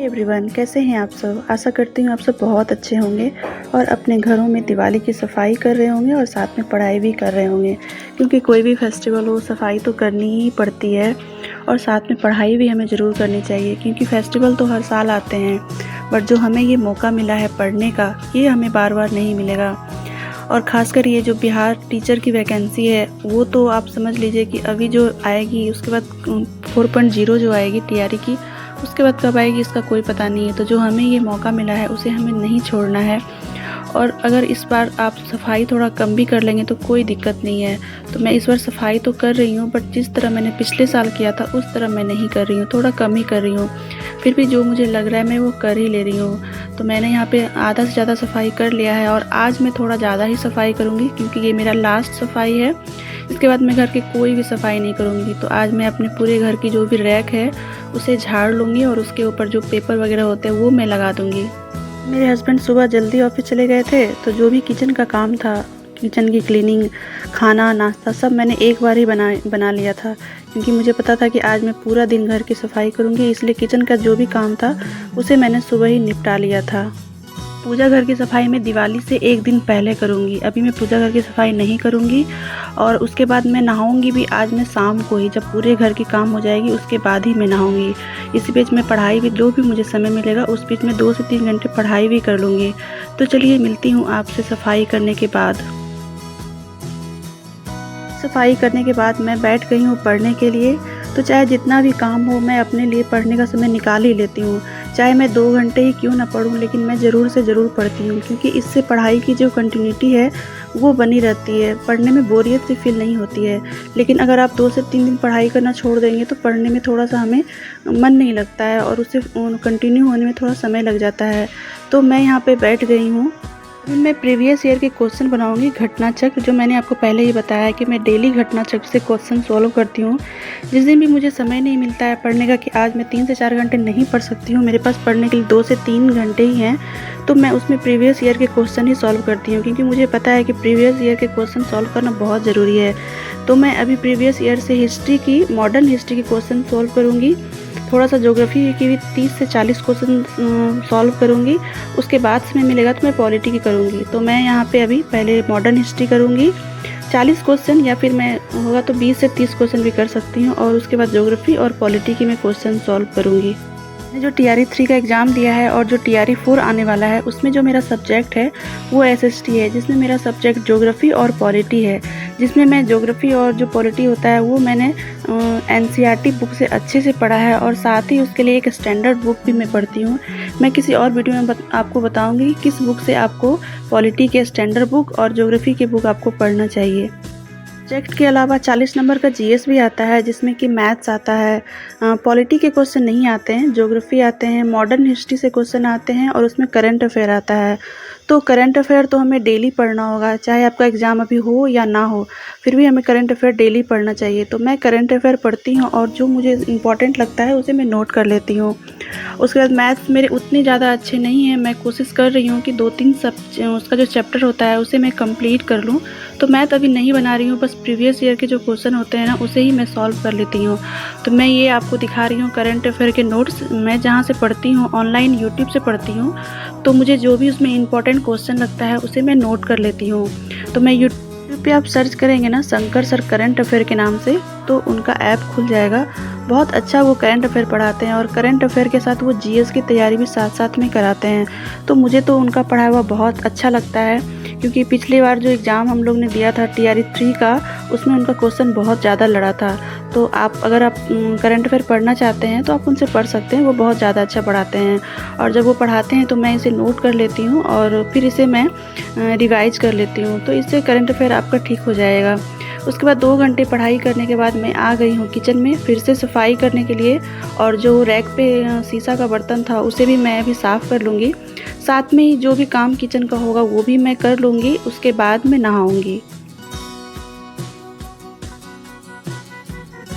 Everyone, कैसे हैं आप सब। आशा करती हूँ आप सब बहुत अच्छे होंगे और अपने घरों में दिवाली की सफाई कर रहे होंगे और साथ में पढ़ाई भी कर रहे होंगे, क्योंकि कोई भी फेस्टिवल हो सफाई तो करनी ही पड़ती है और साथ में पढ़ाई भी हमें ज़रूर करनी चाहिए, क्योंकि फेस्टिवल तो हर साल आते हैं बट जो हमें ये मौका मिला है पढ़ने का, ये हमें बार बार नहीं मिलेगा। और ख़ासकर ये जो बिहार टीचर की वैकेंसी है वो तो आप समझ लीजिए कि अभी जो आएगी उसके बाद 4.0 जो आएगी टीआरई की, उसके बाद कब आएगी इसका कोई पता नहीं है। तो जो हमें ये मौका मिला है उसे हमें नहीं छोड़ना है। और अगर इस बार आप सफाई थोड़ा कम भी कर लेंगे तो कोई दिक्कत नहीं है। तो मैं इस बार सफाई तो कर रही हूँ बट जिस तरह मैंने पिछले साल किया था उस तरह मैं नहीं कर रही हूँ, थोड़ा कम ही कर रही हूँ। फिर भी जो मुझे लग रहा है मैं वो कर ही ले रही हूँ। तो मैंने यहाँ पे आधा से ज़्यादा सफाई कर लिया है और आज मैं थोड़ा ज़्यादा ही सफाई करूँगी, क्योंकि ये मेरा लास्ट सफाई है। इसके बाद मैं घर की कोई भी सफाई नहीं करूँगी। तो आज मैं अपने पूरे घर की जो भी रैक है उसे झाड़ लूँगी और उसके ऊपर जो पेपर वगैरह होते हैं वो मैं लगा दूँगी। मेरे हस्बैंड सुबह जल्दी ऑफिस चले गए थे, तो जो भी किचन का काम था, किचन की क्लीनिंग, खाना, नाश्ता सब मैंने एक बार ही बना लिया था, क्योंकि मुझे पता था कि आज मैं पूरा दिन घर की सफाई करूँगी। इसलिए किचन का जो भी काम था उसे मैंने सुबह ही निपटा लिया था। पूजा घर की सफाई मैं दिवाली से एक दिन पहले करूँगी। अभी मैं पूजा घर की सफाई नहीं करूँगी और उसके बाद मैं नहाऊँगी भी आज मैं शाम को ही, जब पूरे घर की काम हो जाएगी उसके बाद ही मैं नहाऊँगी। इसी बीच में पढ़ाई भी, जो भी मुझे समय मिलेगा उस बीच में 2 से 3 घंटे पढ़ाई भी कर लूँगी। तो चलिए मिलती हूँ आपसे सफाई करने के बाद। सफाई करने के बाद मैं बैठ गई हूँ पढ़ने के लिए। तो चाहे जितना भी काम हो मैं अपने लिए पढ़ने का समय निकाल ही लेती हूँ, चाहे मैं 2 घंटे ही क्यों ना पढूं, लेकिन मैं ज़रूर से ज़रूर पढ़ती हूँ, क्योंकि इससे पढ़ाई की जो कंटिन्यूटी है वो बनी रहती है। पढ़ने में बोरियत सी फील नहीं होती है। लेकिन अगर आप 2 से 3 दिन पढ़ाई करना छोड़ देंगे तो पढ़ने में थोड़ा सा हमें मन नहीं लगता है और उसे कंटिन्यू होने में थोड़ा समय लग जाता है। तो मैं यहाँ पे बैठ गई हूँ। मैं प्रीवियस ईयर के क्वेश्चन बनाऊंगी, घटना चक्र, जो मैंने आपको पहले ही बताया है कि मैं डेली घटना चक्र से क्वेश्चन सॉल्व करती हूँ। जिस दिन भी मुझे समय नहीं मिलता है पढ़ने का, कि आज मैं 3 से 4 घंटे नहीं पढ़ सकती हूँ, मेरे पास पढ़ने के लिए 2 से 3 घंटे ही हैं, तो मैं उसमें प्रीवियस ईयर के क्वेश्चन ही सॉल्व करती हूँ, क्योंकि मुझे पता है कि प्रीवियस ईयर के क्वेश्चन सॉल्व करना बहुत ज़रूरी है। तो मैं अभी प्रीवियस ईयर से हिस्ट्री की, मॉडर्न हिस्ट्री के क्वेश्चन सॉल्व करूँगी। थोड़ा सा ज्योग्राफी की भी 30 से 40 क्वेश्चन सॉल्व करूँगी। उसके बाद समय मिलेगा तो मैं पॉलिटी की करूँगी। तो मैं यहाँ पे अभी पहले मॉडर्न हिस्ट्री करूँगी 40 क्वेश्चन, या फिर मैं होगा तो 20 से 30 क्वेश्चन भी कर सकती हूँ, और उसके बाद ज्योग्राफी और पॉलिटी की मैं क्वेश्चन सॉल्व करूँगी। मैंने जो टीआरई 3 का एग्ज़ाम दिया है और जो टीआरई 4 आने वाला है उसमें जो मेरा सब्जेक्ट है वो एसएसटी है, जिसमें मेरा सब्जेक्ट ज्योग्राफी और पॉलिटी है, जिसमें मैं ज्योग्राफी और जो पॉलिटी होता है वो मैंने एनसीईआरटी बुक से अच्छे से पढ़ा है, और साथ ही उसके लिए एक स्टैंडर्ड बुक भी मैं पढ़ती हूँ। मैं किसी और वीडियो में आपको बताऊँगी किस बुक से आपको पॉलिटी के स्टैंडर्ड बुक और ज्योग्राफी की बुक आपको पढ़ना चाहिए। सब्जेक्ट के अलावा 40 नंबर का जीएस भी आता है, जिसमें कि मैथ्स आता है, पॉलिटी के क्वेश्चन नहीं आते हैं, ज्योग्राफी आते हैं, मॉडर्न हिस्ट्री से क्वेश्चन आते हैं और उसमें करंट अफेयर आता है। तो करंट अफेयर तो हमें डेली पढ़ना होगा, चाहे आपका एग्ज़ाम अभी हो या ना हो, फिर भी हमें करंट अफेयर डेली पढ़ना चाहिए। तो मैं करंट अफेयर पढ़ती हूँ और जो मुझे इम्पॉर्टेंट लगता है उसे मैं नोट कर लेती हूँ। उसके बाद मैथ्स मेरे उतने ज़्यादा अच्छे नहीं हैं, मैं कोशिश कर रही हूँ कि 2-3 उसका जो चैप्टर होता है उसे मैं कंप्लीट कर लूँ। तो मैथ अभी नहीं बना रही हूँ, बस प्रीवियस ईयर के जो क्वेश्चन होते हैं ना उसे ही मैं सॉल्व कर लेती हूँ। तो मैं ये आपको दिखा रही हूँ करंट अफेयर के नोट्स, मैं जहाँ से पढ़ती हूँ ऑनलाइन यूट्यूब से पढ़ती हूँ। तो मुझे जो भी उसमें इंपॉर्टेंट क्वेश्चन लगता है उसे मैं नोट कर लेती हूँ। तो मैं यूट्यूब पे आप सर्च करेंगे ना शंकर सर करंट अफेयर के नाम से, तो उनका ऐप खुल जाएगा। बहुत अच्छा वो करंट अफेयर पढ़ाते हैं और करंट अफेयर के साथ वो जीएस की तैयारी भी साथ साथ में कराते हैं। तो मुझे तो उनका पढ़ाया हुआ बहुत अच्छा लगता है, क्योंकि पिछली बार जो एग्ज़ाम हम लोग ने दिया था टीआरई 3 का, उसमें उनका क्वेश्चन बहुत ज़्यादा लड़ा था। तो अगर आप करंट अफेयर पढ़ना चाहते हैं तो आप उनसे पढ़ सकते हैं, वो बहुत ज़्यादा अच्छा पढ़ाते हैं। और जब वो पढ़ाते हैं तो मैं इसे नोट कर लेती हूँ और फिर इसे मैं रिवाइज कर लेती हूँ, तो इससे करंट अफेयर आपका ठीक हो जाएगा। उसके बाद 2 घंटे पढ़ाई करने के बाद मैं आ गई हूँ किचन में फिर से सफाई करने के लिए, और जो रैक पे शीशा का बर्तन था उसे भी मैं अभी साफ़ कर लूँगी। साथ में ही जो भी काम किचन का होगा वो भी मैं कर लूँगी, उसके बाद मैं नहाऊँगी।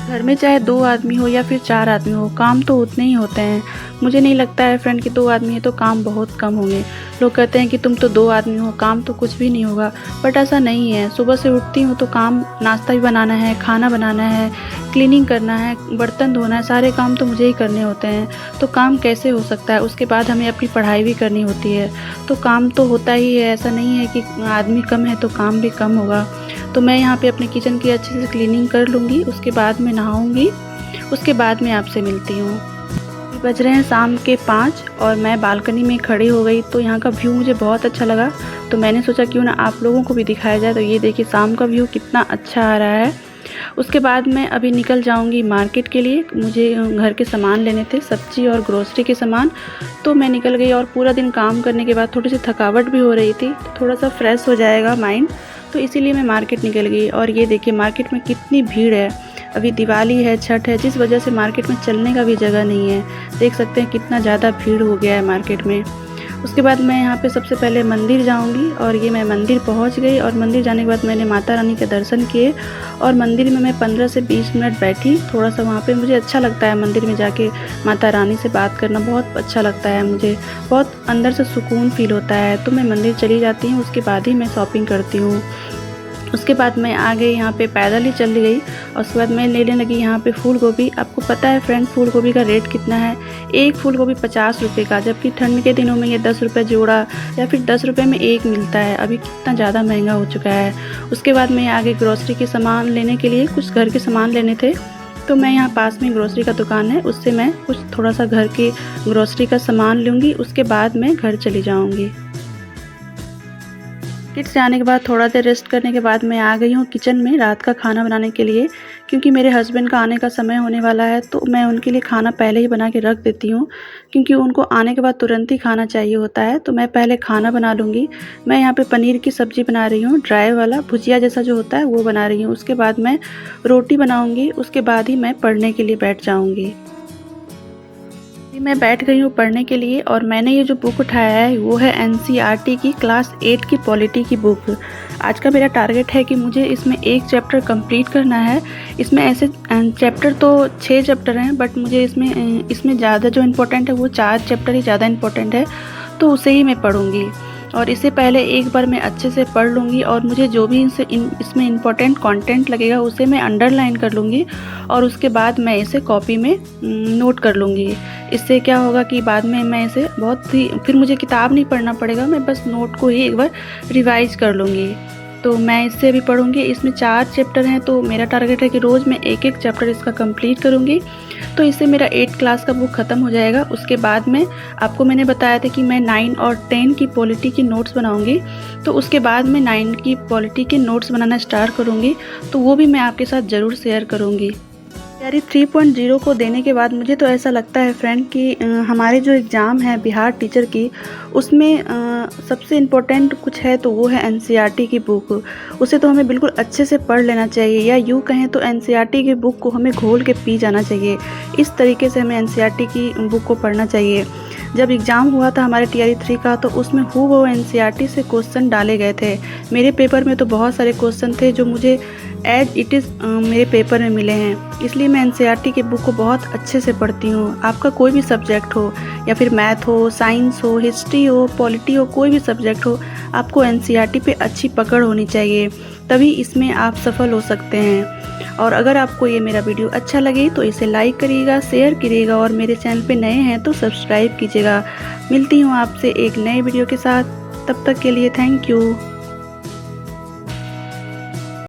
घर में चाहे 2 आदमी हो या फिर 4 आदमी हो, काम तो उतने ही होते हैं, मुझे नहीं लगता है फ्रेंड कि 2 आदमी हैं तो काम बहुत कम होंगे। लोग कहते हैं कि तुम तो 2 आदमी हो, काम तो कुछ भी नहीं होगा, बट ऐसा नहीं है। सुबह से उठती हूँ तो काम, नाश्ता भी बनाना है, खाना बनाना है, क्लीनिंग करना है, बर्तन धोना है, सारे काम तो मुझे ही करने होते हैं। तो काम कैसे हो सकता है? उसके बाद हमें अपनी पढ़ाई भी करनी होती है, तो काम तो होता ही है। ऐसा नहीं है कि आदमी कम है तो काम भी कम होगा। तो मैं यहाँ पे अपने किचन की अच्छे से क्लीनिंग कर लूँगी, उसके बाद मैं नहाऊँगी, उसके बाद मैं आपसे मिलती हूँ। बज रहे हैं शाम के 5 और मैं बालकनी में खड़ी हो गई, तो यहाँ का व्यू मुझे बहुत अच्छा लगा, तो मैंने सोचा क्यों ना आप लोगों को भी दिखाया जाए। तो ये देखिए शाम का व्यू कितना अच्छा आ रहा है। उसके बाद मैं अभी निकल जाऊंगी मार्केट के लिए, मुझे घर के सामान लेने थे, सब्जी और ग्रोसरी के सामान। तो मैं निकल गई और पूरा दिन काम करने के बाद थोड़ी सी थकावट भी हो रही थी, तो थोड़ा सा फ्रेश हो जाएगा माइंड, तो इसीलिए मैं मार्केट निकल गई। और ये देखिए मार्केट में कितनी भीड़ है, अभी दिवाली है, छठ है, जिस वजह से मार्केट में चलने का भी जगह नहीं है। देख सकते हैं कितना ज़्यादा भीड़ हो गया है मार्केट में। उसके बाद मैं यहाँ पे सबसे पहले मंदिर जाऊँगी, और ये मैं मंदिर पहुँच गई। और मंदिर जाने के बाद मैंने माता रानी के दर्शन किए, और मंदिर में मैं 15 से 20 मिनट बैठी। थोड़ा सा वहाँ पे मुझे अच्छा लगता है, मंदिर में जाके माता रानी से बात करना बहुत अच्छा लगता है, मुझे बहुत अंदर से सुकून फील होता है। तो मैं मंदिर चली जाती हूँ, उसके बाद ही मैं शॉपिंग करती हूँ। उसके बाद मैं आ गई यहाँ पे, पैदल ही चली गई, और उसके बाद मैं लेने लगी यहाँ पे फूल गोभी। आपको पता है फ्रेंड फूल गोभी का रेट कितना है? एक फूल गोभी 50 रुपये का, जबकि ठंड के दिनों में ये 10 रुपये जोड़ा या फिर 10 रुपये में एक मिलता है। अभी कितना ज़्यादा महंगा हो चुका है। उसके बाद मैं आ गई ग्रोसरी के सामान लेने के लिए, कुछ घर के सामान लेने थे। तो मैं यहाँ पास में ग्रोसरी का दुकान है, उससे मैं कुछ थोड़ा सा घर की ग्रोसरी का सामान लूँगी, उसके बाद मैं घर चली जाऊँगी। किट से आने के बाद थोड़ा देर रेस्ट करने के बाद मैं आ गई हूँ किचन में रात का खाना बनाने के लिए, क्योंकि मेरे हस्बैंड का आने का समय होने वाला है। तो मैं उनके लिए खाना पहले ही बना के रख देती हूँ, क्योंकि उनको आने के बाद तुरंत ही खाना चाहिए होता है। तो मैं पहले खाना बना लूँगी। मैं यहाँ पे पनीर की सब्ज़ी बना रही हूँ, ड्राई वाला भुजिया जैसा जो होता है वो बना रही हूँ। उसके बाद मैं रोटी बनाऊँगी, उसके बाद ही मैं पढ़ने के लिए बैठ जाऊँगी। मैं बैठ गई हूँ पढ़ने के लिए, और मैंने ये जो बुक उठाया है वो है एनसीईआरटी की क्लास 8 की पॉलिटी की बुक। आज का मेरा टारगेट है कि मुझे इसमें एक चैप्टर कंप्लीट करना है। इसमें ऐसे चैप्टर तो 6 चैप्टर हैं, बट मुझे इसमें ज़्यादा जो इम्पोर्टेंट है वो 4 चैप्टर ही ज़्यादा इम्पोर्टेंट है, तो उसे ही मैं पढ़ूँगी। और इससे पहले एक बार मैं अच्छे से पढ़ लूँगी, और मुझे जो भी इसमें इम्पोर्टेंट कंटेंट लगेगा उसे मैं अंडरलाइन कर लूँगी, और उसके बाद मैं इसे कॉपी में नोट कर लूँगी। इससे क्या होगा कि बाद में मैं इसे फिर मुझे किताब नहीं पढ़ना पड़ेगा, मैं बस नोट को ही एक बार रिवाइज कर लूँगी। तो मैं इससे अभी पढ़ूँगी। इसमें 4 चैप्टर हैं, तो मेरा टारगेट है कि रोज़ मैं एक एक चैप्टर इसका कंप्लीट करूँगी। तो इससे मेरा 8 क्लास का बुक ख़त्म हो जाएगा। उसके बाद में आपको मैंने बताया था कि मैं 9 और 10 की पॉलिटी की नोट्स बनाऊँगी, तो उसके बाद मैं 9 की पॉलिटी के नोट्स बनाना स्टार्ट करूँगी, तो वो भी मैं आपके साथ ज़रूर शेयर करूँगी। तैयारी 3.0 को देने के बाद मुझे तो ऐसा लगता है फ्रेंड कि हमारे जो एग्ज़ाम है बिहार टीचर की, उसमें सबसे इम्पोर्टेंट कुछ है तो वो है एनसीईआरटी की बुक। उसे तो हमें बिल्कुल अच्छे से पढ़ लेना चाहिए, या यूँ कहें तो एनसीईआरटी की बुक को हमें घोल के पी जाना चाहिए। इस तरीके से हमें एनसीईआरटी की बुक को पढ़ना चाहिए। जब एग्ज़ाम हुआ था हमारे टीआरई 3 का, तो उसमें हूबहू एनसीईआरटी से क्वेश्चन डाले गए थे। मेरे पेपर में तो बहुत सारे क्वेश्चन थे जो मुझे एज इट इज़ मेरे पेपर में मिले हैं। इसलिए मैं एनसीईआरटी की बुक को बहुत अच्छे से पढ़ती हूँ। आपका कोई भी सब्जेक्ट हो, या फिर मैथ हो, साइंस हो, हिस्ट्री हो, पॉलिटी हो, कोई भी सब्जेक्ट हो, आपको एनसीईआरटी पे अच्छी पकड़ होनी चाहिए, तभी इसमें आप सफल हो सकते हैं। और अगर आपको ये मेरा वीडियो अच्छा लगे तो इसे लाइक करिएगा, शेयर करिएगा, और मेरे चैनल पे नए हैं तो सब्सक्राइब कीजिएगा। मिलती हूँ आपसे एक नए वीडियो के साथ, तब तक के लिए थैंक यू।